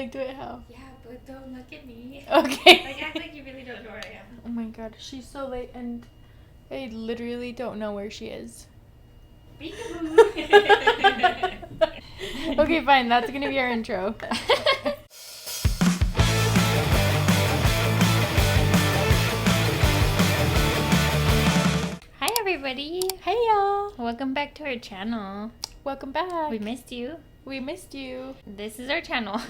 Like, do it how? Yeah, but don't look at me. Okay. Like, act like you really don't know where I am. Oh my god, she's so late and I literally don't know where she is. Peekaboo. Okay, fine. That's gonna be our intro. Hi, everybody. Hey, y'all. Welcome back to our channel. Welcome back. We missed you. We missed you. This is our channel.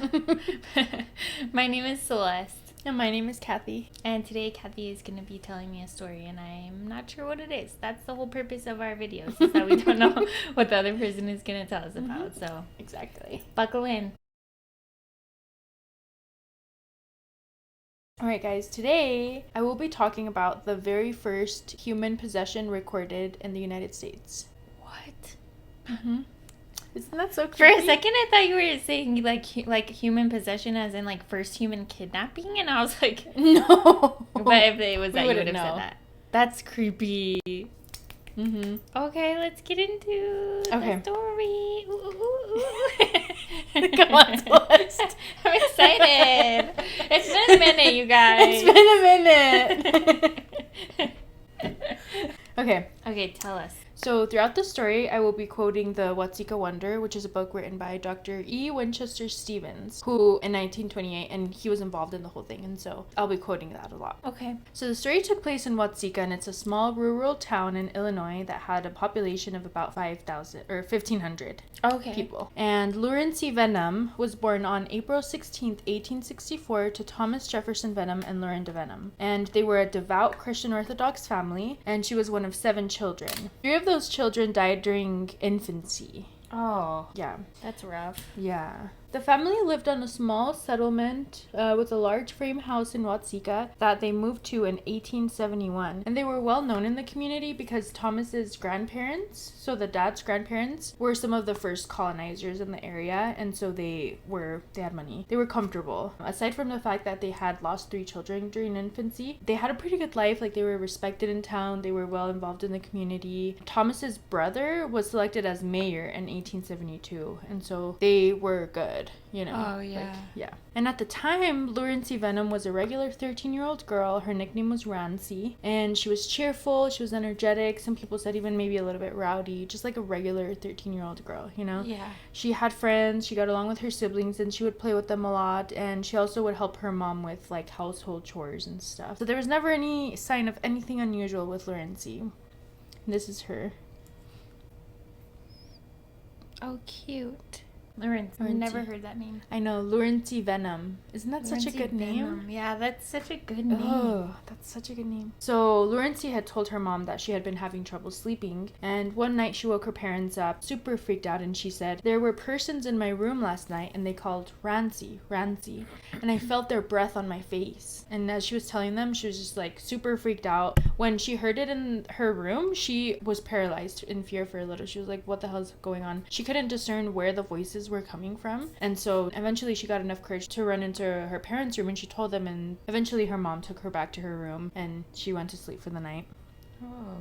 My name is Celeste. And my name is Kathy. And today Kathy is going to be telling me a story, and I'm not sure what it is. That's the whole purpose of our videos, is that we don't know what the other person is going to tell us about. So Exactly. buckle in. Alright, guys. Today, I will be talking about the very first human possession recorded in the United States. What? Mm-hmm. Isn't that so For creepy? a second, I thought you were saying like human possession, as in like first human kidnapping, and I was like, No. but if it was that, you would wouldn't have know. said that. That's creepy. Mm-hmm. Okay, let's get into the story. Ooh, ooh, ooh. Come on, Celeste. I'm excited. It's been a minute, you guys. It's been a minute. Okay, Tell us. so throughout the story, I will be quoting the Watseka Wonder, which is a book written by Dr. E. Winchester Stevens, who in 1928, and he was involved in the whole thing, and so I'll be quoting that a lot. Okay. So the story took place in Watseka, and it's a small rural town in Illinois that had a population of about 5,000 or 1,500 Okay. people. And Lurancy Vennum was born on April 16th, 1864 to Thomas Jefferson Vennum and Lurancy Vennum. And they were a devout Christian Orthodox family, and she was one of 7 children. 3 of those children died during infancy. Oh, Yeah. that's rough. Yeah. The family lived on a small settlement with a large frame house in Watseka that they moved to in 1871. And they were well known in the community because Thomas's grandparents, so the dad's grandparents, were some of the first colonizers in the area. And so they had money. They were comfortable. Aside from the fact that they had lost 3 children during infancy, they had a pretty good life. Like, they were respected in town. They were well involved in the community. Thomas's brother was selected as mayor in 1872. And so they were good. You know. Oh, yeah. Yeah. And at the time, Lurancy Vennum was a regular 13-year-old girl. Her nickname was Rancy. And she was cheerful. She was energetic. Some people said even maybe a little bit rowdy. Just like a regular 13-year-old girl, you know? Yeah. She had friends. She got along with her siblings. And she would play with them a lot. And she also would help her mom with, like, household chores and stuff. So there was never any sign of anything unusual with Lurancy. This is her. Oh, cute. Lurancy. I've Lurancy. never heard that name. I know, Lurancy Vennum. Isn't that such a Lurancy good name? Vennum. Yeah, that's such a good name. Oh, that's such a good name. So Lurancy had told her mom that she had been having trouble sleeping, and one night she woke her parents up super freaked out, and she said, "There were persons in my room last night and they called Rancy, Rancy, and I felt their breath on my face." And as she was telling them, she was just like super freaked out. When she heard it in her room, she was paralyzed in fear for a little. She was like, what the hell's going on? She couldn't discern where the voices were coming from, and so eventually she got enough courage to run into her parents' room, and she told them, and eventually her mom took her back to her room and she went to sleep for the night. Oh.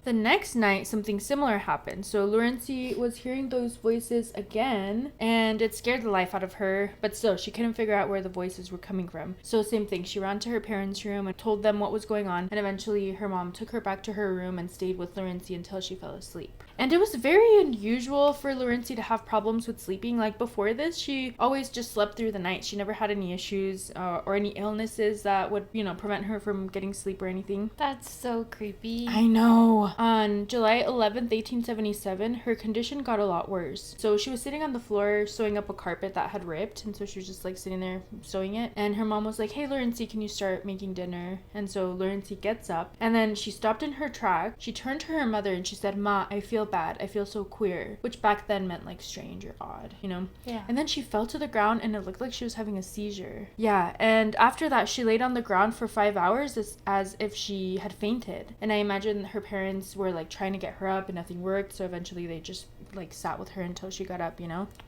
The next night, something similar happened. So Lurancy was hearing those voices again, and it scared the life out of her, but still, she couldn't figure out where the voices were coming from. So same thing, she ran to her parents' room and told them what was going on, and eventually her mom took her back to her room and stayed with Lurancy until she fell asleep. And it was very unusual for Lurancy to have problems with sleeping. Like, before this, she always just slept through the night. She never had any issues or any illnesses that would, prevent her from getting sleep or anything. That's so creepy. I know. On July 11th, 1877, her condition got a lot worse. So she was sitting on the floor sewing up a carpet that had ripped, and so she was just like sitting there sewing it. And her mom was like, "Hey, Lurancy, can you start making dinner?" And so Lurancy gets up, and then she stopped in her track. She turned to her mother and she said, "Ma, I feel bad. I feel so queer," which back then meant like strange or odd, Yeah. And then she fell to the ground and it looked like she was having a seizure. Yeah, and after that, she laid on the ground for 5 hours as if she had fainted. And I imagine her parents were like trying to get her up and nothing worked, so eventually they just like sat with her until she got up.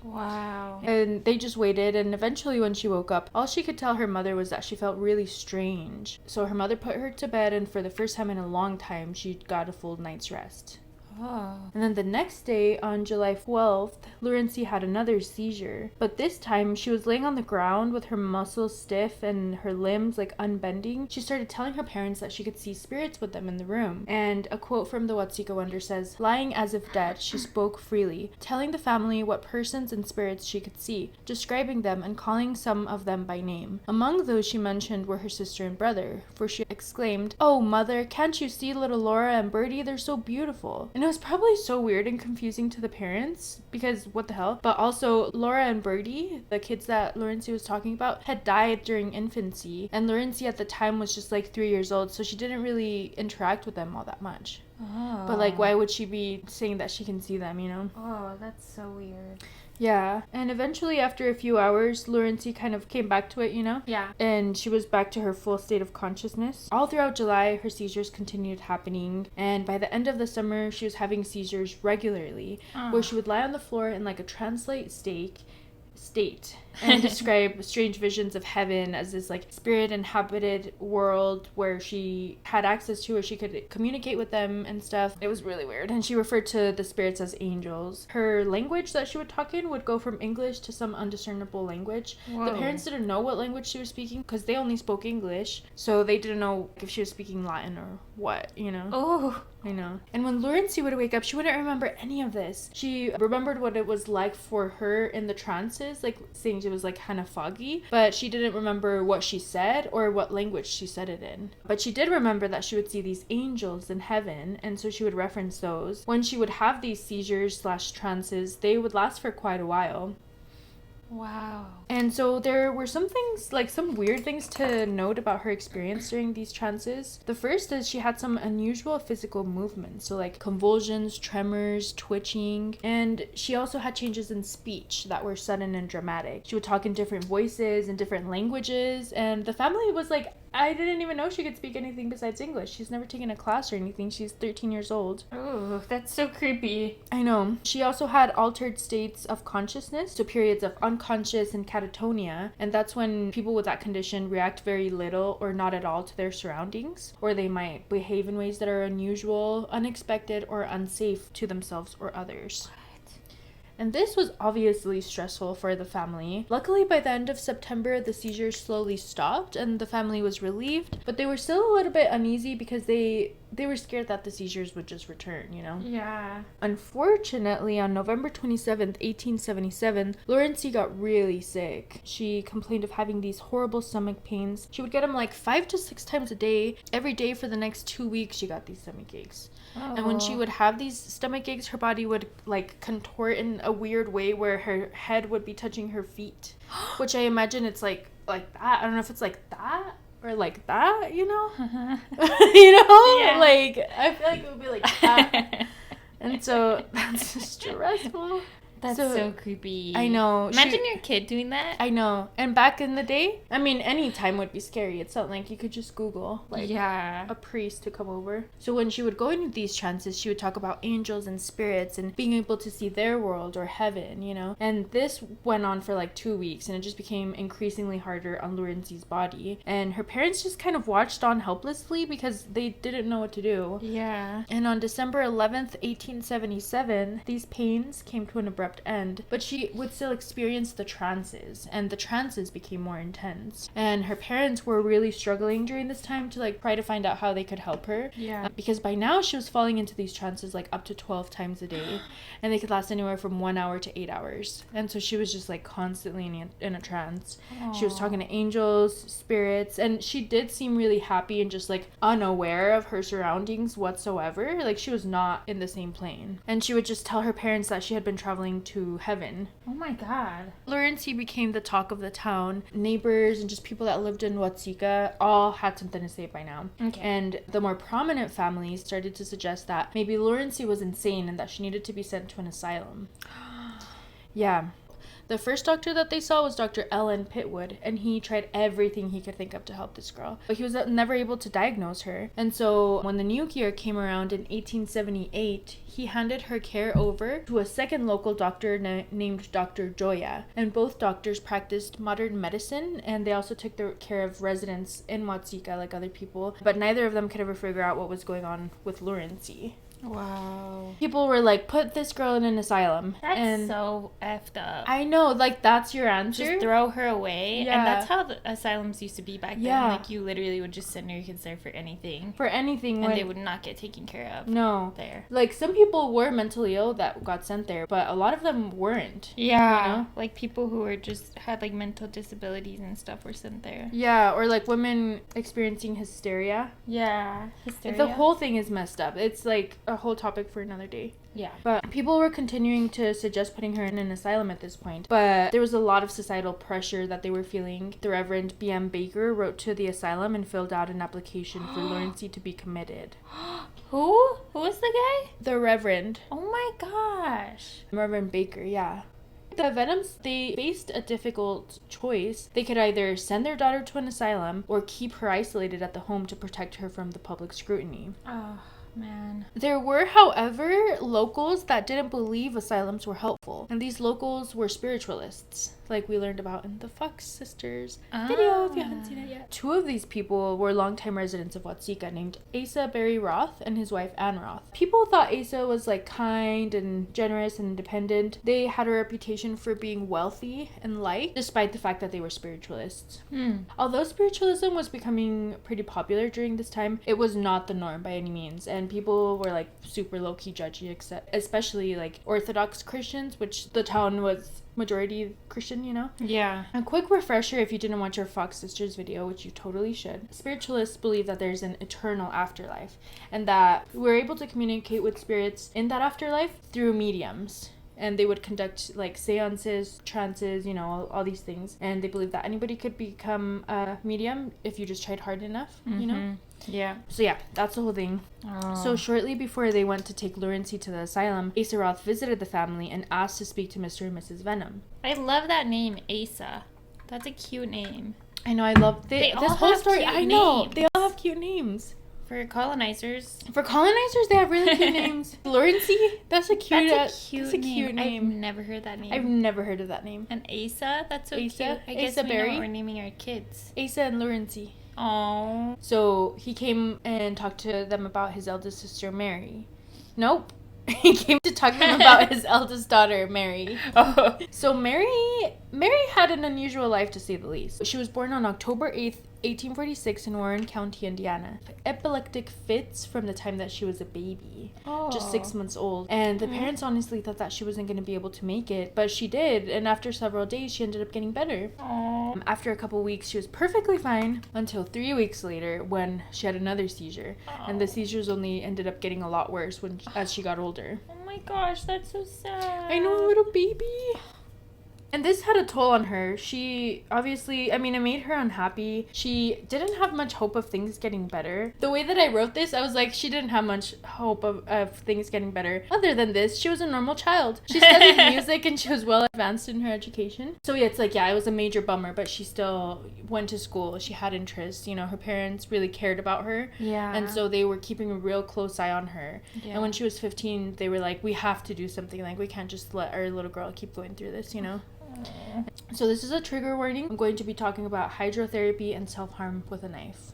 Wow. And they just waited, and eventually when she woke up, all she could tell her mother was that she felt really strange. So her mother put her to bed, and for the first time in a long time, she got a full night's rest. Oh. And then the next day, on July 12th, Lurancy had another seizure. But this time, she was laying on the ground with her muscles stiff and her limbs like unbending. She started telling her parents that she could see spirits with them in the room. And a quote from the Watseka Wonder says, "Lying as if dead, she spoke freely, telling the family what persons and spirits she could see, describing them and calling some of them by name. Among those she mentioned were her sister and brother, for she exclaimed, 'Oh, mother, can't you see little Laura and Bertie? They're so beautiful.'" And it was probably so weird and confusing to the parents, because what the hell? But also, Laura and Bertie, the kids that Lurancy was talking about, had died during infancy, and Lurancy at the time was just like 3 years old, so she didn't really interact with them all that much. Oh. But like, why would she be saying that she can see them, you know? Oh, that's so weird. Yeah, and eventually after a few hours, Lurancy kind of came back to it, you know? Yeah. And she was back to her full state of consciousness. All throughout July, her seizures continued happening, and by the end of the summer, she was having seizures regularly, where she would lie on the floor in like a trance-like state and describe strange visions of heaven as this like spirit inhabited world where she had access to, or she could communicate with them and stuff. It was really weird. And she referred to the spirits as angels. Her language that she would talk in would go from English to some undiscernible language. Whoa. The parents didn't know what language she was speaking because they only spoke English, so they didn't know if she was speaking Latin or what, you know. Oh. I know. And when Lurancy would wake up, she wouldn't remember any of this. She remembered what it was like for her in the trances, like saying it was like kind of foggy, but she didn't remember what she said or what language she said it in. But she did remember that she would see these angels in heaven, and so she would reference those. When she would have these seizures / trances, they would last for quite a while. Wow. And so there were some things, like some weird things to note about her experience during these trances. The first is she had some unusual physical movements, so like convulsions, tremors, twitching, and she also had changes in speech that were sudden and dramatic. She would talk in different voices and different languages, and the family was like, I didn't even know she could speak anything besides English. She's never taken a class or anything. She's 13 years old. Oh, that's so creepy. I know. She also had altered states of consciousness, so periods of unconscious and catatonia, and that's when people with that condition react very little or not at all to their surroundings, or they might behave in ways that are unusual, unexpected, or unsafe to themselves or others. And this was obviously stressful for the family. Luckily, by the end of September, the seizures slowly stopped and the family was relieved, but they were still a little bit uneasy because they were scared that the seizures would just return, you know? Yeah. Unfortunately, on November 27th, 1877, Lurancy got really sick. She complained of having these horrible stomach pains. She would get them like 5 to 6 times a day. Every day for the next 2 weeks, she got these stomach aches. Oh. And when she would have these stomach aches, her body would like contort in a weird way where her head would be touching her feet, which I imagine it's like that. I don't know if it's like that or like that, you know? You know? Yeah. Like, I feel like it would be like that. And so that's stressful. That's so creepy. I know. Imagine your kid doing that. I know. And back in the day, I mean, any time would be scary. It's not like you could just Google, like, yeah, a priest to come over. So when she would go into these trances, she would talk about angels and spirits and being able to see their world or heaven, you know? And this went on for like 2 weeks, and it just became increasingly harder on Lurancy's body. And her parents just kind of watched on helplessly because they didn't know what to do. Yeah. And on December 11th, 1877, these pains came to an abrupt end, but she would still experience the trances, and the trances became more intense. And her parents were really struggling during this time to like try to find out how they could help her. Yeah. Because by now she was falling into these trances like up to 12 times a day, and they could last anywhere from 1 hour to 8 hours. And so she was just like constantly in a trance. Aww. She was talking to angels, spirits, and she did seem really happy and just like unaware of her surroundings whatsoever. Like she was not in the same plane. And she would just tell her parents that she had been traveling to heaven. Oh my god. Lurancy became the talk of the town. Neighbors and just people that lived in Watseka all had something to say by now. Okay. And the more prominent families started to suggest that maybe Lurancy was insane and that she needed to be sent to an asylum. Yeah. The first doctor that they saw was Dr. Ellen Pitwood, and he tried everything he could think of to help this girl. But he was never able to diagnose her. And so when the new year came around in 1878, he handed her care over to a second local doctor named Dr. Joya. And both doctors practiced modern medicine, and they also took care of residents in Watseka like other people. But neither of them could ever figure out what was going on with Lurancy. Wow. People were like, put this girl in an asylum. That's so effed up. I know, like, that's your answer? Just throw her away. Yeah. And that's how the asylums used to be back then. Yeah. Like, you literally would just send your kids there for anything. For anything. And they would not get taken care of. No. There. Like, some people were mentally ill that got sent there, but a lot of them weren't. Yeah. You know? Like, people who were just had, like, mental disabilities and stuff were sent there. Yeah, or, like, women experiencing hysteria. Yeah. Hysteria. The whole thing is messed up. It's, like, a whole topic for another day. Yeah. But people were continuing to suggest putting her in an asylum at this point. But there was a lot of societal pressure that they were feeling. The Reverend B.M. Baker wrote to the asylum and filled out an application for Lurancy to be committed. Who? Who was the guy? The Reverend. Oh my gosh. Reverend Baker, yeah. The Vennums, they faced a difficult choice. They could either send their daughter to an asylum or keep her isolated at the home to protect her from the public scrutiny. Oh. Man. There were, however, locals that didn't believe asylums were helpful. And these locals were spiritualists, like we learned about in the Fox Sisters video, if you haven't seen it yet. Two of these people were longtime residents of Watseka named Asa Barry Roth and his wife Ann Roth. People thought Asa was like kind and generous and independent. They had a reputation for being wealthy and liked, despite the fact that they were spiritualists. Although spiritualism was becoming pretty popular during this time, it was not the norm by any means, and people were like super low-key judgy, especially like Orthodox Christians, which the town was majority Christian, you know? Yeah. A quick refresher if you didn't watch our Fox Sisters video, which you totally should. Spiritualists believe that there's an eternal afterlife and that we're able to communicate with spirits in that afterlife through mediums. And they would conduct like seances, trances, you know, all these things. And they believe that anybody could become a medium if you just tried hard enough, you know? Yeah. So yeah, that's the whole thing. Oh. So shortly before they went to take Lurancy to the asylum, Asa Roth visited the family and asked to speak to Mr. and Mrs. Vennum. I love that name, Asa. That's a cute name. I know, I love They this all whole have story. cute I know, names. they all have cute names. For colonizers. For colonizers, they have really cute names. Lurancy, that's a cute name. I've never heard that name. I've never heard of that name. And Asa? That's so Asa? cute. I guess Asa we Berry? know what we're naming our kids. Asa and Lurancy. Oh. So he came and talked to them about his eldest sister, Mary. Nope. He came to talk to them about his eldest daughter, Mary. Oh. So Mary had an unusual life, to say the least. She was born on October 8th, 1846 in Warren County, Indiana. Epileptic fits from the time that she was a baby, just 6 months old. And the parents honestly thought that she wasn't going to be able to make it, but she did. And after several days, she ended up getting better. After a couple weeks, she was perfectly fine until 3 weeks later when she had another seizure. And the seizures only ended up getting a lot worse as she got older. Oh my gosh, that's so sad. I know, little baby. And this had a toll on her. She obviously, it made her unhappy. She didn't have much hope of things getting better. The way that I wrote this, I was like, she didn't have much hope of things getting better. Other than this, she was a normal child. She studied music and she was well advanced in her education. So yeah, it's like, yeah, it was a major bummer, but she still went to school. She had interests. You know, her parents really cared about her. Yeah. And so they were keeping a real close eye on her. Yeah. And when she was 15, they were like, we have to do something. Like, we can't just let our little girl keep going through this, you know? So this is a trigger warning. I'm going to be talking about hydrotherapy and self-harm with a knife.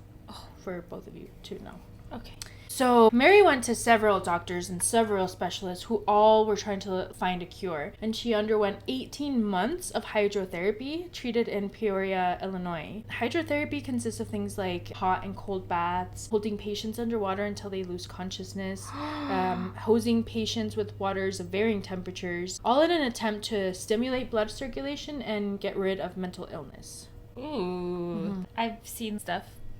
For both of you to know. Okay. So Mary went to several doctors and several specialists who all were trying to find a cure. And she underwent 18 months of hydrotherapy treated in Peoria, Illinois. Hydrotherapy consists of things like hot and cold baths, holding patients underwater until they lose consciousness, hosing patients with waters of varying temperatures, all in an attempt to stimulate blood circulation and get rid of mental illness. Ooh. I've seen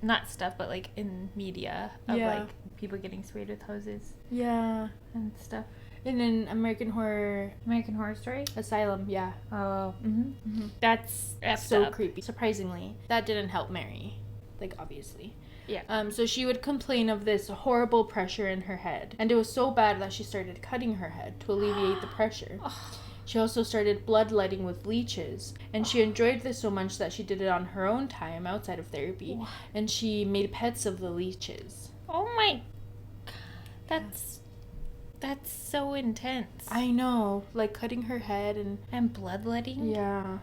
not stuff, but like in media of like people getting sprayed with hoses. Yeah. And stuff. In an American Horror Story? Asylum, yeah. Oh. That's so creepy. Surprisingly, that didn't help Mary. Like, obviously. Yeah. So she would complain of this horrible pressure in her head. And it was so bad that she started cutting her head to alleviate the pressure. She also started bloodletting with leeches, and she enjoyed this so much that she did it on her own time outside of therapy, and she made pets of the leeches. Oh my... That's so intense. I know, like cutting her head And bloodletting? Yeah.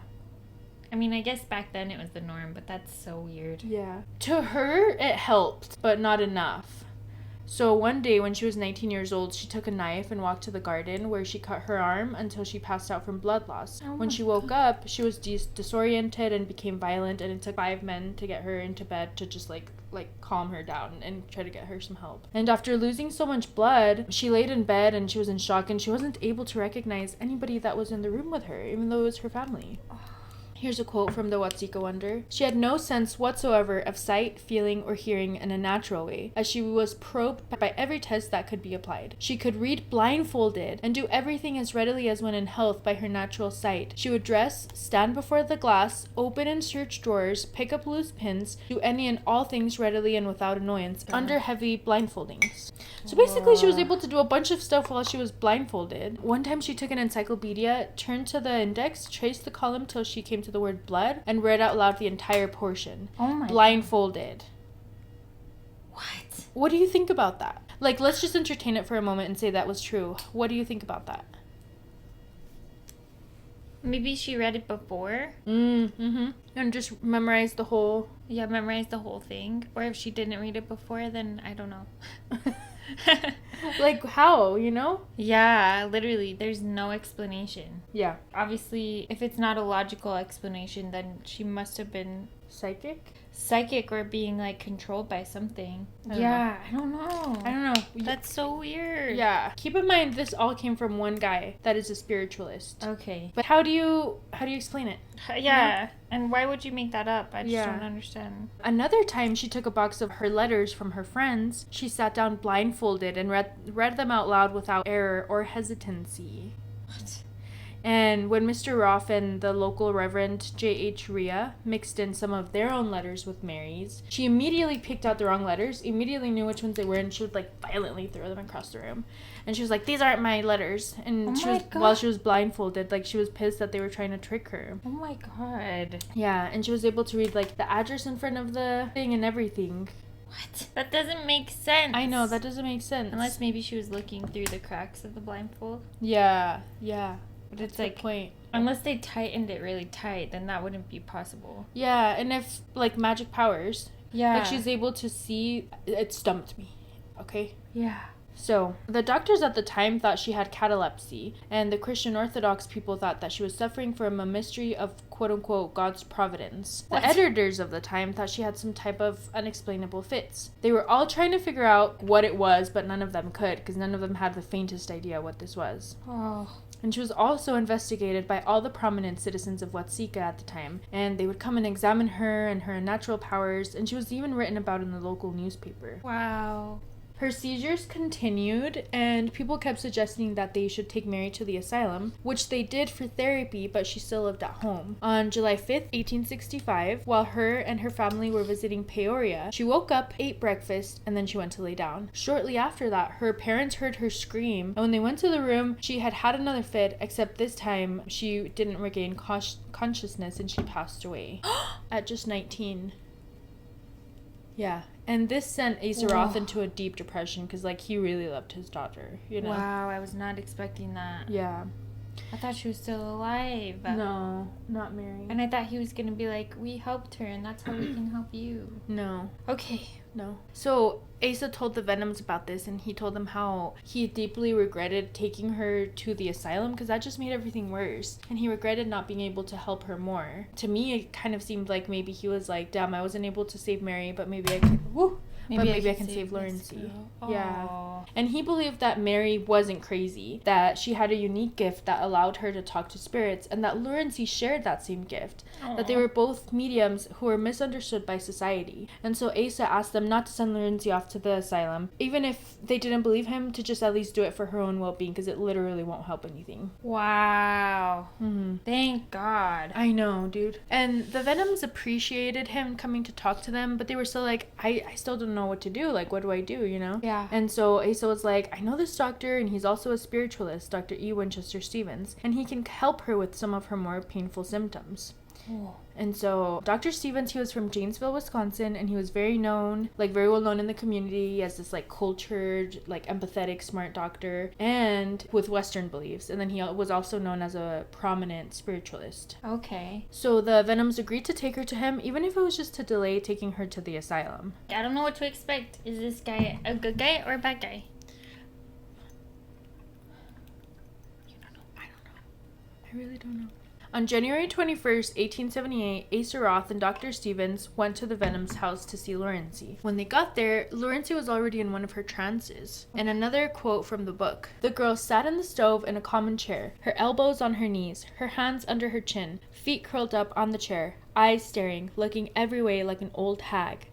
I mean, I guess back then it was the norm, but that's so weird. Yeah. To her, it helped, but not enough. So one day when she was 19 years old, she took a knife and walked to the garden where she cut her arm until she passed out from blood loss. Oh When my she woke up, she was disoriented and became violent, and it took 5 men to get her into bed to just like calm her down and try to get her some help. And after losing so much blood, she laid in bed and she was in shock, and she wasn't able to recognize anybody that was in the room with her, even though it was her family. Here's a quote from the Watseka Wonder. She had no sense whatsoever of sight, feeling, or hearing in a natural way, as she was probed by every test that could be applied. She could read blindfolded and do everything as readily as when in health by her natural sight. She would dress, stand before the glass, open and search drawers, pick up loose pins, do any and all things readily and without annoyance, under heavy blindfoldings. So basically, she was able to do a bunch of stuff while she was blindfolded. One time she took an encyclopedia, turned to the index, traced the column till she came to the word blood, and read out loud the entire portion. Oh my blindfolded. What? What do you think about that? Like, let's just entertain it for a moment and say that was true. What do you think about that? Maybe she read it before. Mm-hmm. And just memorize the whole... Yeah, memorize the whole thing. Or if she didn't read it before, then I don't know. Like, how, you know? Yeah, literally, there's no explanation. Yeah. Obviously, if it's not a logical explanation, then she must have been psychic or being like controlled by something. I don't know. That's so weird. Yeah. Keep in mind, this all came from one guy that is a spiritualist. Okay. But how do you explain it? Yeah. And why would you make that up? I just Yeah. don't understand. Another time she took a box of her letters from her friends. She sat down blindfolded and read them out loud without error or hesitancy. What? And when Mr. Roth and the local Reverend J.H. Rhea mixed in some of their own letters with Mary's, she immediately picked out the wrong letters, immediately knew which ones they were, and she would like violently throw them across the room. And she was like, "These aren't my letters." And while she was blindfolded, like she was pissed that they were trying to trick her. Oh my god. Yeah, and she was able to read like the address in front of the thing and everything. What? That doesn't make sense. I know, that doesn't make sense. Unless maybe she was looking through the cracks of the blindfold. Yeah. But it's That's like, the point. unless they tightened it really tight, then that wouldn't be possible. Yeah, and if like magic powers, Yeah. like she's able to see, it stumped me. Okay? Yeah. So, the doctors at the time thought she had catalepsy, and the Christian Orthodox people thought that she was suffering from a mystery of quote-unquote God's providence. What? The editors of the time thought she had some type of unexplainable fits. They were all trying to figure out what it was, but none of them could, because none of them had the faintest idea what this was. Oh. And she was also investigated by all the prominent citizens of Watseka at the time, and they would come and examine her and her unnatural powers, and she was even written about in the local newspaper. Wow. Her seizures continued, and people kept suggesting that they should take Mary to the asylum, which they did for therapy, but she still lived at home. On July 5th, 1865, while her and her family were visiting Peoria, she woke up, ate breakfast, and then she went to lay down. Shortly after that, her parents heard her scream, and when they went to the room, she had had another fit, except this time she didn't regain consciousness and she passed away at just 19. Yeah. And this sent Asa Roth into a deep depression because, like, he really loved his daughter, you know? Wow, I was not expecting that. Yeah. I thought she was still alive. No, not Mary. And I thought he was going to be like, we helped her and that's how we can help you. No. Okay. No. So, Asa told the Vennums about this, and he told them how he deeply regretted taking her to the asylum because that just made everything worse. And he regretted not being able to help her more. To me, it kind of seemed like maybe he was like, damn, I wasn't able to save Mary, but maybe I can... Woo! Maybe I can save Lurancy. Yeah. And he believed that Mary wasn't crazy, that she had a unique gift that allowed her to talk to spirits, and that Lurancy shared that same gift. Aww. That they were both mediums who were misunderstood by society. And so Asa asked them not to send Lurancy off to the asylum, even if they didn't believe him, to just at least do it for her own well-being, because it literally won't help anything. Wow. Mm-hmm. Thank God. I know, dude. And the Vennums appreciated him coming to talk to them, but they were still like, I still don't know what to do. Like, what do I do, you know? Yeah. And so Asa was like, I know this doctor, and he's also a spiritualist, Dr. E. Winchester Stevens, and he can help her with some of her more painful symptoms. Oh. And so Dr. Stevens, he was from Janesville, Wisconsin, and he was very known, like very well known in the community as this like cultured, like empathetic, smart doctor, and with Western beliefs. And then he was also known as a prominent spiritualist. Okay. So the Vennums agreed to take her to him, even if it was just to delay taking her to the asylum. I don't know what to expect. Is this guy a good guy or a bad guy? You don't know. I don't know. I really don't know. On January 21st, 1878, Asa Roth and Dr. Stevens went to the Vennums' house to see Lurancy. When they got there, Lurancy was already in one of her trances. And another quote from the book. The girl sat in the stove in a common chair, her elbows on her knees, her hands under her chin, feet curled up on the chair, eyes staring, looking every way like an old hag.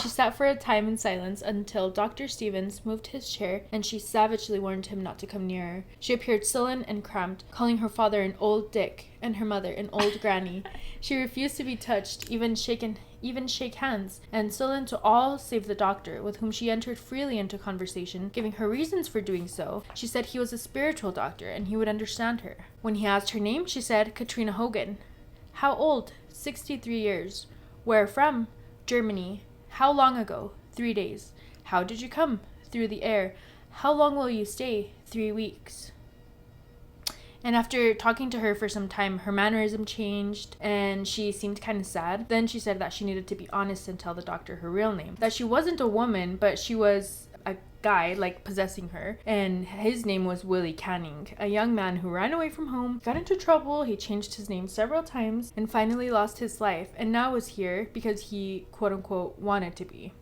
She sat for a time in silence until Dr. Stevens moved his chair and she savagely warned him not to come near her. She appeared sullen and cramped, calling her father an old dick and her mother an old granny. She refused to be touched, even shake hands, and sullen to all save the doctor, with whom she entered freely into conversation, giving her reasons for doing so. She said he was a spiritual doctor and he would understand her. When he asked her name, she said Katrina Hogan. How old? 63 years. Where from? Germany. How long ago? 3 days. How did you come? Through the air. How long will you stay? 3 weeks. And after talking to her for some time, her mannerism changed and she seemed kind of sad. Then she said that she needed to be honest and tell the doctor her real name. That she wasn't a woman, but she was a guy, like, possessing her. And his name was Willie Canning, a young man who ran away from home, got into trouble, he changed his name several times, and finally lost his life. And now is here because he, quote-unquote, wanted to be.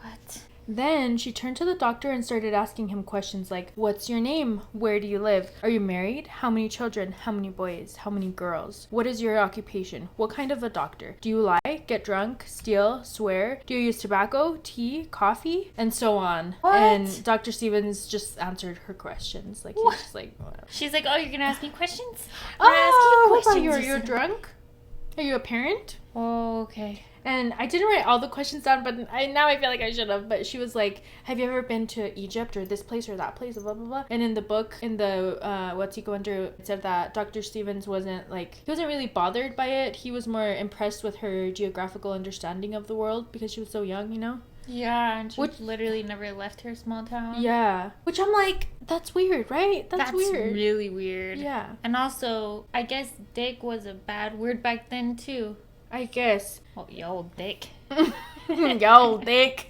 What? Then she turned to the doctor and started asking him questions like, what's your name? Where do you live? Are you married? How many children? How many boys? How many girls? What is your occupation? What kind of a doctor? Do you lie? Get drunk? Steal? Swear? Do you use tobacco? Tea? Coffee? And so on. What? And Dr. Stevens just answered her questions. Like, he's just like, whatever. She's like, oh, you're gonna ask me questions? Oh, What about you're drunk? Are you a parent? Oh, okay. And I didn't write all the questions down, but now I feel like I should have. But she was like, have you ever been to Egypt or this place or that place, blah, blah, blah. And in the book, in the Watseka Winter, it said that Dr. Stevens wasn't really bothered by it. He was more impressed with her geographical understanding of the world because she was so young, you know? Yeah, and she literally never left her small town. Yeah. Which I'm like, that's weird, right? That's weird. Really weird. Yeah. And also, I guess dick was a bad word back then, too. I guess. Oh, you old dick. Yo, dick.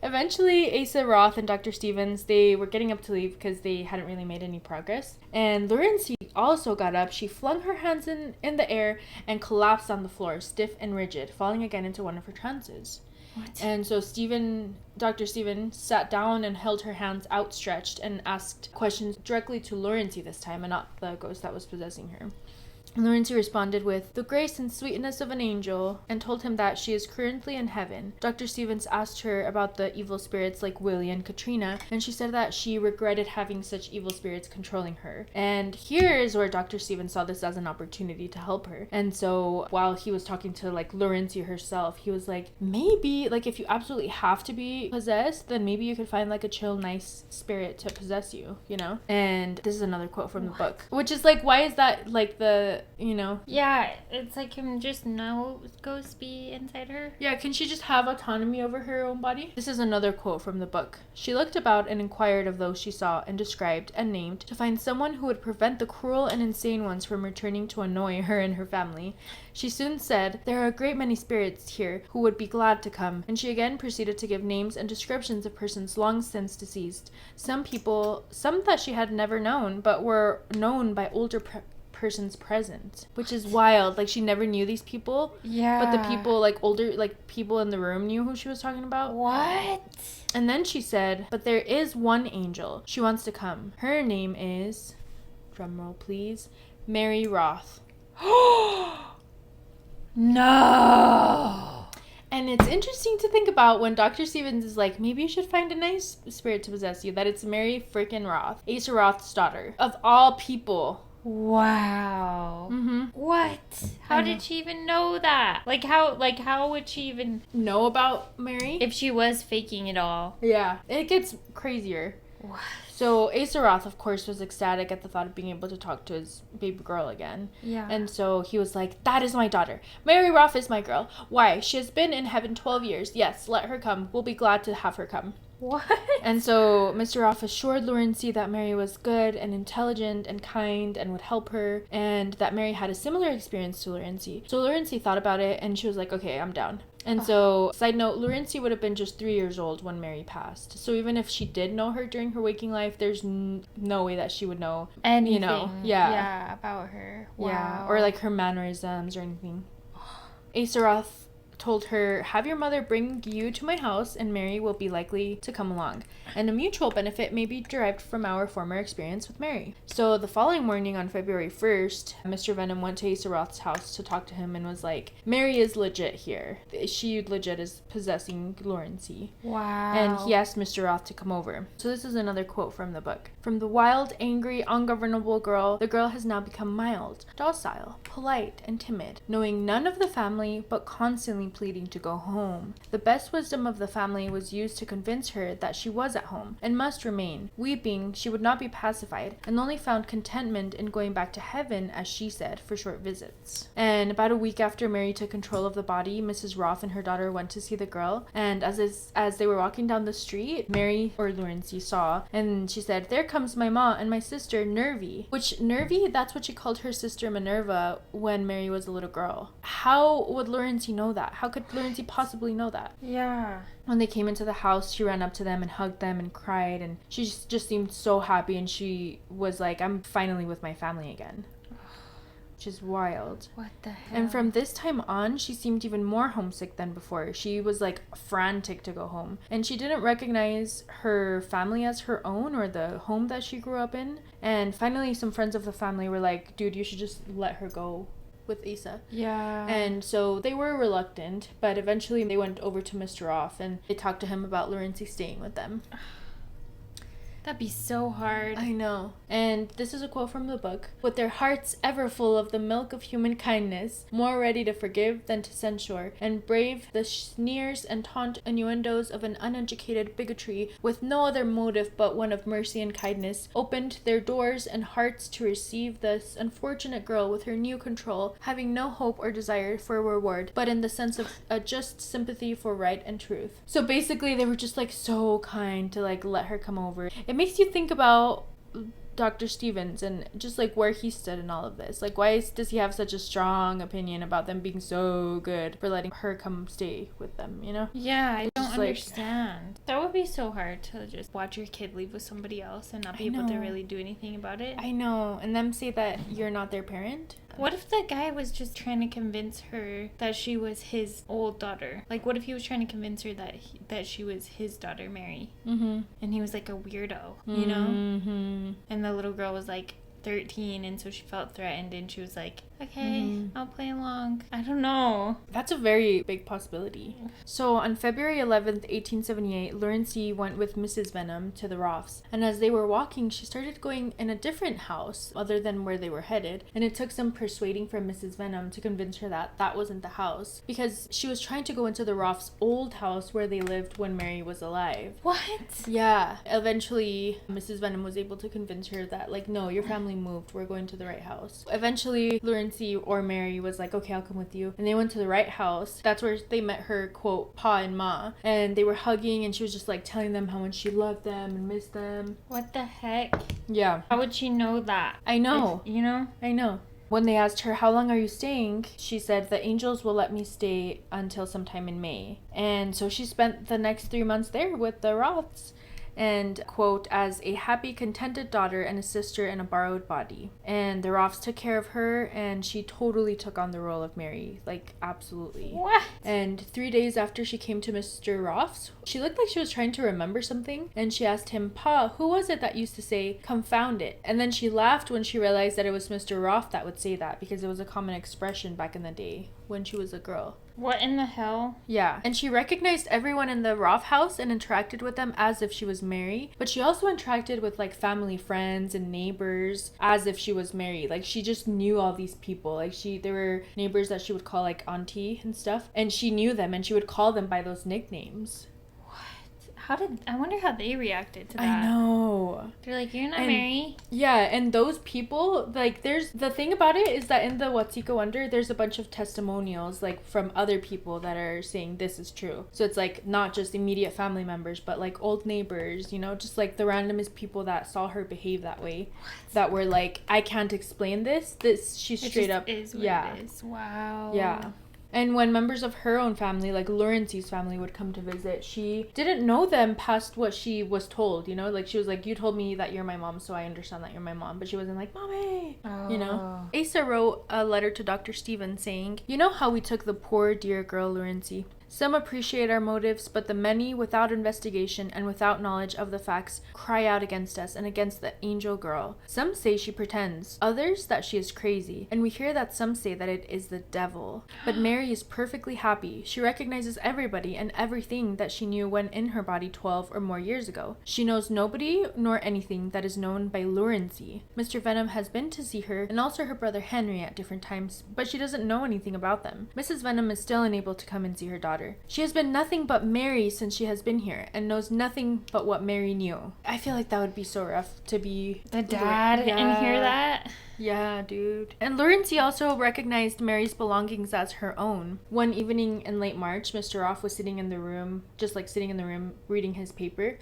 Eventually, Asa Roth and Dr. Stevens, they were getting up to leave because they hadn't really made any progress. And Lurancy also got up. She flung her hands in the air and collapsed on the floor, stiff and rigid, falling again into one of her trances. What? And so Dr. Stevens sat down and held her hands outstretched and asked questions directly to Lurancy this time and not the ghost that was possessing her. Lurancy responded with the grace and sweetness of an angel and told him that she is currently in heaven. Dr. Stevens asked her about the evil spirits like Willie and Katrina, and she said that she regretted having such evil spirits controlling her. And here is where Dr. Stevens saw this as an opportunity to help her. And so while he was talking to Lurancy herself, he was like, maybe if you absolutely have to be possessed, then maybe you could find a chill, nice spirit to possess you, you know? And this is another quote from the book, which is why is that Yeah, it's him just no ghosts be inside her. Yeah, can she just have autonomy over her own body? This is another quote from the book. She looked about and inquired of those she saw and described and named to find someone who would prevent the cruel and insane ones from returning to annoy her and her family. She soon said, there are a great many spirits here who would be glad to come, and she again proceeded to give names and descriptions of persons long since deceased. Some that she had never known, but were known by older persons present, which is wild. She never knew these people. Yeah. But the people, older, people in the room knew who she was talking about. What? And then she said, but there is one angel. She wants to come. Her name is, drumroll please, Mary Roth. No. And it's interesting to think about when Dr. Stevens is like, maybe you should find a nice spirit to possess you, that it's Mary freaking Roth, Asa Roth's daughter. Of all people. Wow. Mm-hmm. What? How did she even know that? How would she even know about Mary? If she was faking it all. Yeah. It gets crazier. What? So Asaroth, of course, was ecstatic at the thought of being able to talk to his baby girl again. Yeah. And so he was like, that is my daughter. Mary Roth is my girl. Why? She has been in heaven 12 years. Yes, let her come. We'll be glad to have her come. What? And so Mr. Roth assured Lurancy that Mary was good and intelligent and kind and would help her, and that Mary had a similar experience to Lurancy. So Lurancy thought about it, and she was like, okay, I'm down. And so, side note, Lurancy would have been just 3 years old when Mary passed. So even if she did know her during her waking life, there's no way that she would know Anything. you know, Yeah, about her. Wow. Yeah, or like her mannerisms or anything. Asaroth told her, have your mother bring you to my house and Mary will be likely to come along. And a mutual benefit may be derived from our former experience with Mary. So the following morning on February 1st, Mr. Vennum went to Asaroth's house to talk to him and was like, Mary is legit here. She legit is possessing Lurancy. Wow. And he asked Mr. Roth to come over. So this is another quote from the book. From the wild, angry, ungovernable girl, the girl has now become mild, docile, polite, and timid, knowing none of the family, but constantly pleading to go home. The best wisdom of the family was used to convince her that she was at home, and must remain. Weeping, she would not be pacified, and only found contentment in going back to heaven, as she said, for short visits. And about a week after Mary took control of the body, Mrs. Roth and her daughter went to see the girl, and as they were walking down the street, Mary, or Lurancy, saw, and she said, there comes my ma and my sister Nervy. Which, Nervy, that's what she called her sister Minerva when Mary was a little girl. How would Lurancy know that? How could Lurancy possibly know that? Yeah. When they came into the house, she ran up to them and hugged them and cried, and she just seemed so happy, and she was like, I'm finally with my family again. Which is wild. What the hell? And from this time on, she seemed even more homesick than before. She was like frantic to go home. And she didn't recognize her family as her own or the home that she grew up in. And finally, some friends of the family were like, dude, you should just let her go with Asa. Yeah. And so they were reluctant, but eventually they went over to Mr. Roth and they talked to him about Lurancy staying with them. That'd be so hard. I know. And this is a quote from the book. With their hearts ever full of the milk of human kindness, more ready to forgive than to censure, and brave the sneers and taunt innuendos of an uneducated bigotry, with no other motive but one of mercy and kindness, opened their doors and hearts to receive this unfortunate girl with her new control, having no hope or desire for a reward, but in the sense of a just sympathy for right and truth. So basically, they were just like so kind to like let her come over. It makes you think about Dr. Stevens and just like where he stood in all of this. Like, why does he have such a strong opinion about them being so good for letting her come stay with them, you know? Yeah, I don't Just, like- understand. That would be so hard to just watch your kid leave with somebody else and not be I able to know. really do anything about it. I know. And them say that you're not their parent? What if the guy was just trying to convince her that she was his old daughter? Like, what if he was trying to convince her that she was his daughter, Mary? Mm-hmm. And he was like a weirdo, you know? Mm-hmm. And the little girl was like 13, and so she felt threatened, and she was like, okay, I'll play along. I don't know. That's a very big possibility. So on February 11th, 1878, Lurancy went with Mrs. Vennum to the Roths. And as they were walking, she started going in a different house other than where they were headed. And it took some persuading from Mrs. Vennum to convince her that that wasn't the house. Because she was trying to go into the Roths' old house where they lived when Mary was alive. What? Yeah. Eventually, Mrs. Vennum was able to convince her that, like, no, your family moved. We're going to the right house. Eventually, Lurancy or Mary was like, okay, I'll come with you. And they went to the right house. That's where they met her, quote, Pa and Ma. And they were hugging, and she was just, like, telling them how much she loved them and missed them. What the heck? Yeah. How would she know that? I know. You know? I know. When they asked her, how long are you staying? She said, the angels will let me stay until sometime in May. And so she spent the next 3 months there with the Roths. And, quote, as a happy, contented daughter and a sister in a borrowed body. And the Roths took care of her, and she totally took on the role of Mary. Like, absolutely. What? And 3 days after she came to Mr. Roth's, she looked like she was trying to remember something. And she asked him, Pa, who was it that used to say, confound it? And then she laughed when she realized that it was Mr. Roth that would say that, because it was a common expression back in the day when she was a girl. What in the hell? Yeah, and she recognized everyone in the Roth house and interacted with them as if she was Mary, but she also interacted with like family friends and neighbors as if she was Mary. Like, she just knew all these people. Like, there were neighbors that she would call like auntie and stuff, and she knew them and she would call them by those nicknames. What? I wonder how they reacted to that. I know. They're like, you're not Mary. Yeah, and those people, like, there's the thing about it is that in the Watseka Wonder, there's a bunch of testimonials, like, from other people that are saying this is true. So it's like not just immediate family members, but like old neighbors, you know, just like the randomest people that saw her behave that way. What? That were like, I can't explain this. She straight up is what it is. Wow. Yeah. And when members of her own family, like Lurancy's family, would come to visit, she didn't know them past what she was told, you know? Like, she was like, you told me that you're my mom, so I understand that you're my mom. But she wasn't like, Mommy! You know? Asa wrote a letter to Dr. Stevens saying, you know how we took the poor, dear girl Lurancy? Some appreciate our motives, but the many, without investigation and without knowledge of the facts, cry out against us and against the angel girl. Some say she pretends, others that she is crazy, and we hear that some say that it is the devil. But Mary is perfectly happy. She recognizes everybody and everything that she knew when in her body 12 or more years ago. She knows nobody nor anything that is known by Lurancy. Mr. Vennum has been to see her and also her brother Henry at different times, but she doesn't know anything about them. Mrs. Vennum is still unable to come and see her daughter. She has been nothing but Mary since she has been here and knows nothing but what Mary knew. I feel like that would be so rough to be the dad and hear that. Yeah, dude. And Lurancy also recognized Mary's belongings as her own. One evening in late March, Mr. Roth was sitting in the room, just like sitting in the room reading his paper,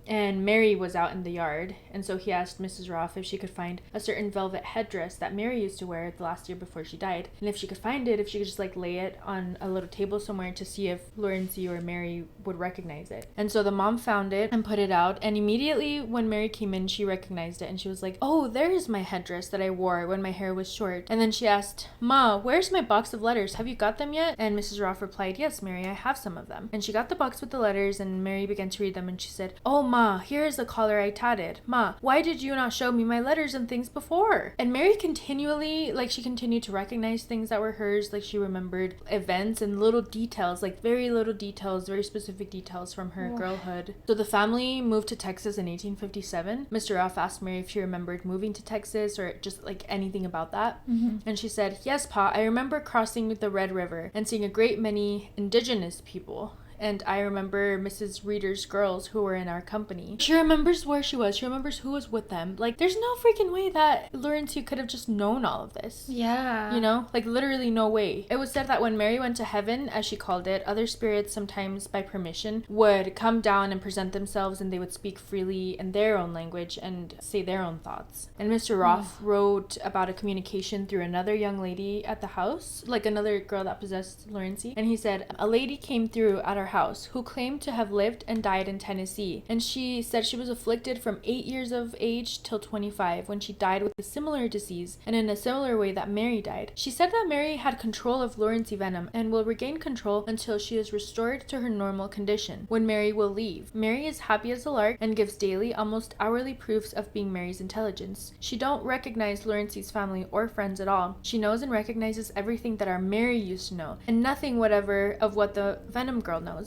and Mary was out in the yard. And so he asked Mrs. Roth if she could find a certain velvet headdress that Mary used to wear the last year before she died. And if she could find it, if she could just like lay it on a little table somewhere to see if Lurancy or Mary would recognize it. And so the mom found it and put it out. And immediately when Mary came in, she recognized it. And she was like, oh, there's my headdress that I wore when my hair was short. And then she asked, Ma, where's my box of letters? Have you got them yet? And Mrs. Roth replied, yes, Mary, I have some of them. And she got the box with the letters, and Mary began to read them, and she said, oh, Ma, here is the collar I tatted. Ma, why did you not show me my letters and things before? And Mary continually, like, she continued to recognize things that were hers. Like, she remembered events and little details, like very little details, very specific details from her girlhood. So the family moved to Texas in 1857. Mr. Roth asked Mary if she remembered moving to Texas or just like anything about that. And she said, yes, Pa, I remember crossing the Red River and seeing a great many indigenous people. And I remember Mrs. Reeder's girls who were in our company. She remembers where she was. She remembers who was with them. Like, there's no freaking way that Lurancy could have just known all of this. Yeah. You know? Like, literally no way. It was said that when Mary went to heaven, as she called it, other spirits, sometimes by permission, would come down and present themselves, and they would speak freely in their own language and say their own thoughts. And Mr. Roth wrote about a communication through another young lady at the house, like another girl that possessed Lurancy. And he said, a lady came through at our house who claimed to have lived and died in Tennessee, and she said she was afflicted from 8 years of age till 25 when she died with a similar disease and in a similar way that Mary died. She said that Mary had control of Lurancy Vennum and will regain control until she is restored to her normal condition, when Mary will leave. Mary is happy as a lark and gives daily, almost hourly proofs of being Mary's intelligence. She don't recognize Lurancy's family or friends at all. She knows and recognizes everything that our Mary used to know, and nothing whatever of what the Vennum girl knows.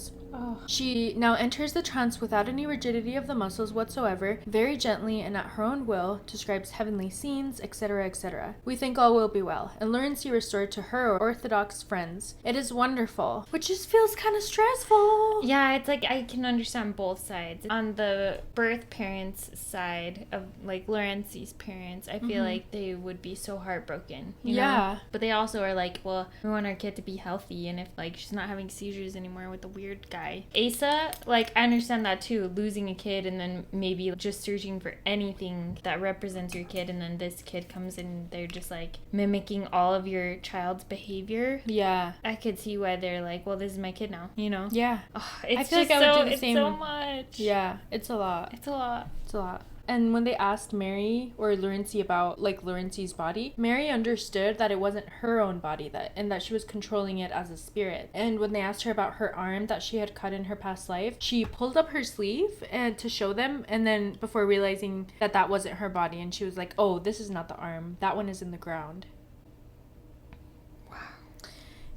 She now enters the trance without any rigidity of the muscles whatsoever, very gently and at her own will, describes heavenly scenes, etc., etc. We think all will be well, and Lurancy restored to her orthodox friends. It is wonderful, which just feels kind of stressful. Yeah, it's like I can understand both sides. On the birth parents' side of like Lurancy's parents, I feel like they would be so heartbroken, you know? But they also are like, well, we want our kid to be healthy, and if like she's not having seizures anymore with the weird guy. Asa, like, I understand that too, losing a kid and then maybe just searching for anything that represents your kid, and then this kid comes and they're just like mimicking all of your child's behavior. Yeah. I could see why they're like, well, this is my kid now, you know? Yeah. Oh, it's I feel just like I would do the it's same. so much. Yeah, it's a lot. It's a lot. It's a lot. And when they asked Mary or Lurancy about like Lurancy's body, Mary understood that it wasn't her own body, and that she was controlling it as a spirit. And when they asked her about her arm that she had cut in her past life, she pulled up her sleeve and to show them, and then before realizing that that wasn't her body, and she was like, oh, this is not the arm, that one is in the ground.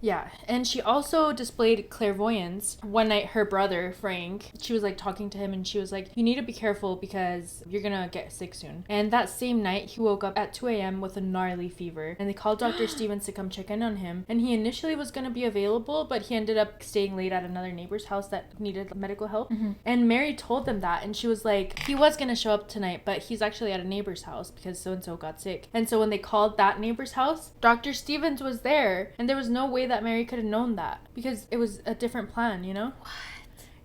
Yeah, and she also displayed clairvoyance. One night, her brother, Frank, she was like talking to him and she was like, you need to be careful because you're gonna get sick soon. And that same night, he woke up at 2 a.m. with a gnarly fever. And they called Dr. Stevens to come check in on him. And he initially was gonna be available, but he ended up staying late at another neighbor's house that needed medical help. And Mary told them that, and she was like, he was gonna show up tonight, but he's actually at a neighbor's house because so-and-so got sick. And so when they called that neighbor's house, Dr. Stevens was there, and there was no way that Mary could have known that because it was a different plan, you know? What?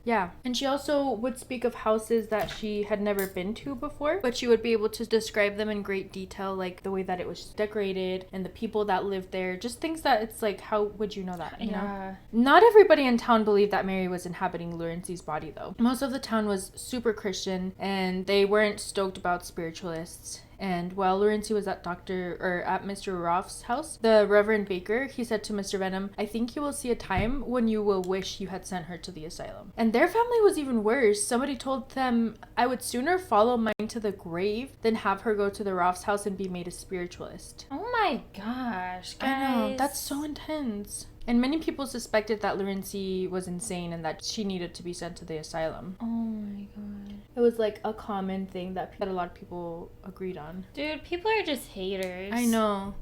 Yeah. And she also would speak of houses that she had never been to before, but she would be able to describe them in great detail, like the way that it was decorated and the people that lived there, just things that it's like, how would you know that, you know? Not everybody in town believed that Mary was inhabiting Lurancy's body, though. Most of the town was super Christian, and they weren't stoked about spiritualists. And while Lurancy was at Mr. Roth's house, the Reverend Baker, he said to Mr. Vennum, I think you will see a time when you will wish you had sent her to the asylum. And their family was even worse. Somebody told them, I would sooner follow mine to the grave than have her go to the Roth's house and be made a spiritualist. Oh my gosh, guys. I know, that's so intense. And many people suspected that Lurancy was insane and that she needed to be sent to the asylum. Oh my god. It was like a common thing that a lot of people agreed on. Dude, people are just haters. I know.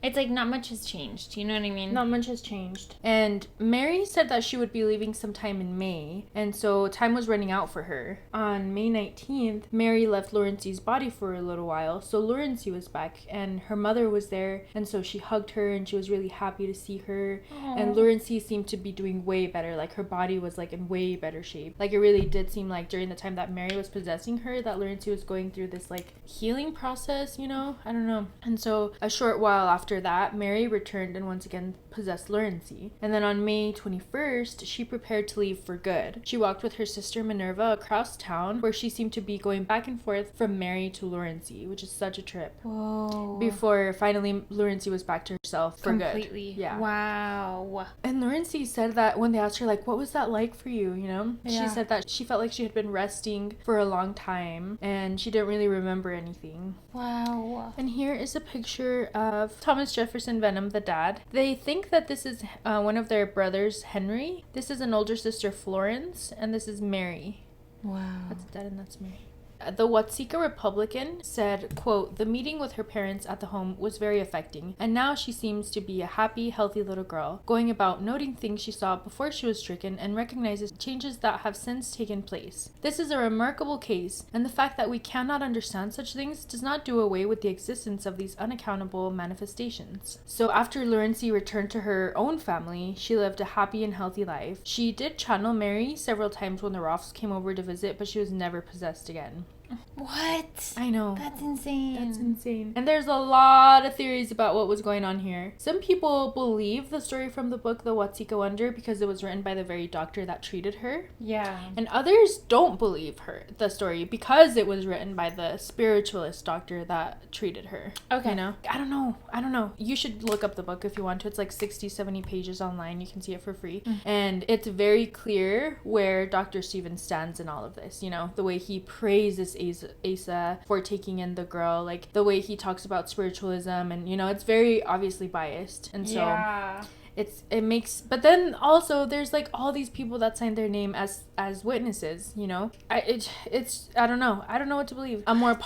It's like not much has changed. You know what I mean? Not much has changed. And Mary said that she would be leaving sometime in May. And so time was running out for her. On May 19th, Mary left Lurancy's body for a little while. So Lurancy was back and her mother was there. And so she hugged her and she was really happy to see her. Aww. And Lurancy seemed to be doing way better. Like her body was like in way better shape. Like it really did seem like during the time that Mary was possessing her that Lurancy was going through this like healing process, you know? I don't know. And so a short while after that, Mary returned and once again possessed Lurancy. And then on May 21st, she prepared to leave for good. She walked with her sister Minerva across town, where she seemed to be going back and forth from Mary to Lurancy, which is such a trip. Whoa. Before finally Lurancy was back to herself for Completely. good. Yeah. Wow. And Lurancy said that when they asked her, like, what was that like for you, you know? Yeah. She said that she felt like she had been resting for a long time and she didn't really remember anything. Wow. And here is a picture of Thomas Jefferson Vennum, the dad. They think that this is one of their brothers, Henry. This is an older sister, Florence, and this is Mary. Wow. That's dad and that's Mary. The Watseka Republican said, quote, the meeting with her parents at the home was very affecting, and now she seems to be a happy, healthy little girl, going about noting things she saw before she was stricken and recognizes changes that have since taken place. This is a remarkable case, and the fact that we cannot understand such things does not do away with the existence of these unaccountable manifestations. So after Lurancy returned to her own family, she lived a happy and healthy life. She did channel Mary several times when the Roths came over to visit, but she was never possessed again. What? I know. That's insane. That's insane. And there's a lot of theories about what was going on here. Some people believe the story from the book The Watseka Wonder because it was written by the very doctor that treated her. Yeah. And others don't believe the story because it was written by the spiritualist doctor that treated her. Okay. You know? I don't know. You should look up the book if you want to. It's like 60, 70 pages online. You can see it for free. And it's very clear where Dr. Stevens stands in all of this. You know, the way he praises Asa for taking in the girl, like the way he talks about spiritualism, and you know, it's very obviously biased. And so yeah. it makes, but then also there's like all these people that signed their name as witnesses, you know. I don't know what to believe. A more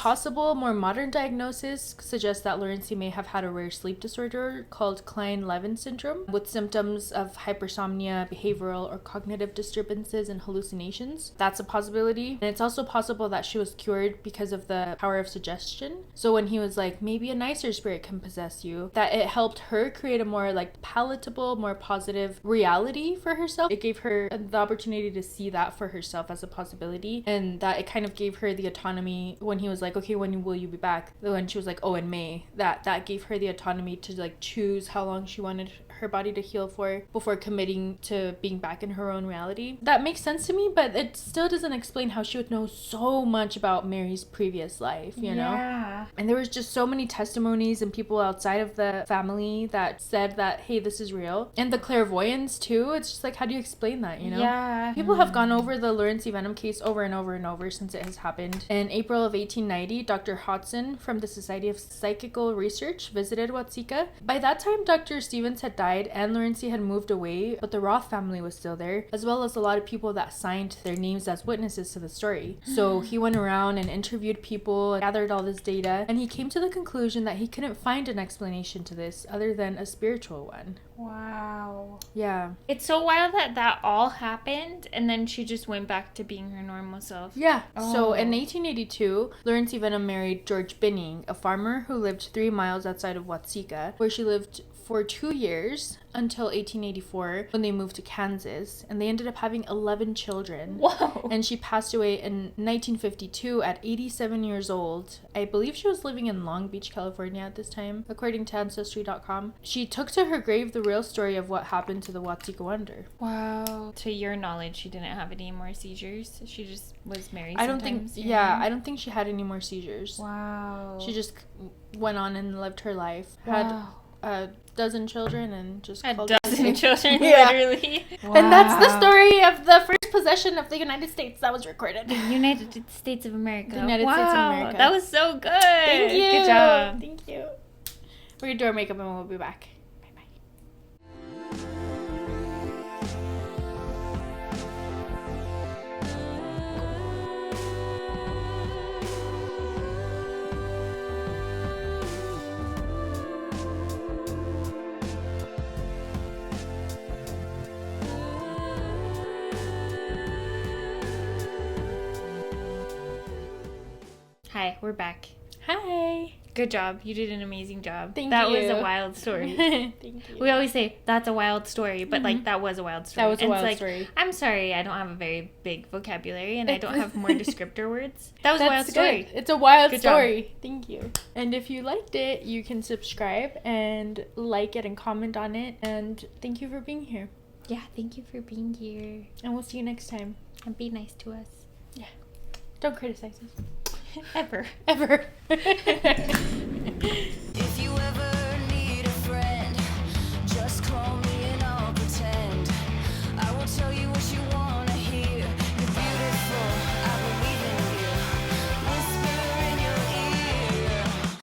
modern diagnosis suggests that Lurancy may have had a rare sleep disorder called Klein-Levin syndrome with symptoms of hypersomnia, behavioral or cognitive disturbances, and hallucinations. That's a possibility. And it's also possible that she was cured because of the power of suggestion. So when he was like, maybe a nicer spirit can possess you, that it helped her create a more like palatable, more positive reality for herself. It gave her the opportunity to see that for herself as a possibility, and that it kind of gave her the autonomy when he was like, okay, when will you be back? When she was like, oh, in May, that gave her the autonomy to like choose how long she wanted her body to heal for before committing to being back in her own reality. That makes sense to me, but it still doesn't explain how she would know so much about Mary's previous life, you know? Yeah. And there was just so many testimonies and people outside of the family that said that, hey, this is real. And the clairvoyance too, it's just like, how do you explain that, you know? Yeah. People have gone over the Lurancy Vennum case over and over and over since it has happened. In April of 1890, Dr. Hodson from the Society of Psychical Research visited Watseka. By that time, Dr. Stevens had died, died and Lurancy had moved away, but the Roth family was still there, as well as a lot of people that signed their names as witnesses to the story. So he went around and interviewed people, gathered all this data, and he came to the conclusion that he couldn't find an explanation to this other than a spiritual one. Wow. Yeah. It's so wild that all happened and then she just went back to being her normal self. Yeah. Oh. So in 1882, Lurancy Vennum married George Binning, a farmer who lived 3 miles outside of Watseka, where she lived for 2 years until 1884 when they moved to Kansas, and they ended up having 11 children. Whoa. And she passed away in 1952 at 87 years old. I believe she was living in Long Beach, California at this time, according to Ancestry.com. She took to her grave the real story of what happened to the Watseka Wonder. Wow. To your knowledge, she didn't have any more seizures? She just was married I don't think, I don't think she had any more seizures. Wow. She just went on and lived her life. Wow. Had a dozen children and just a called it dozen children, Yeah. literally. Wow. And that's the story of the first possession of the United States that was recorded. The United States of America. The United States of America. That was so good. Thank you. Good job. Thank you. We're going to do our makeup and we'll be back. Bye-bye. Hi, we're back. Hi. Good job. You did an amazing job. Thank that you. was a wild story. Thank you. We always say that's a wild story, but like that was a wild story. That was a And wild it's story. I'm sorry, I don't have a very big vocabulary and I don't have more descriptor words. That was a wild story. Good. It's a wild Good job. story. Thank you. And if you liked it, you can subscribe and like it and comment on it. And thank you for being here. Yeah, thank you for being here. And we'll see you next time. And be nice to us. Yeah. Don't criticize us. Ever. Ever.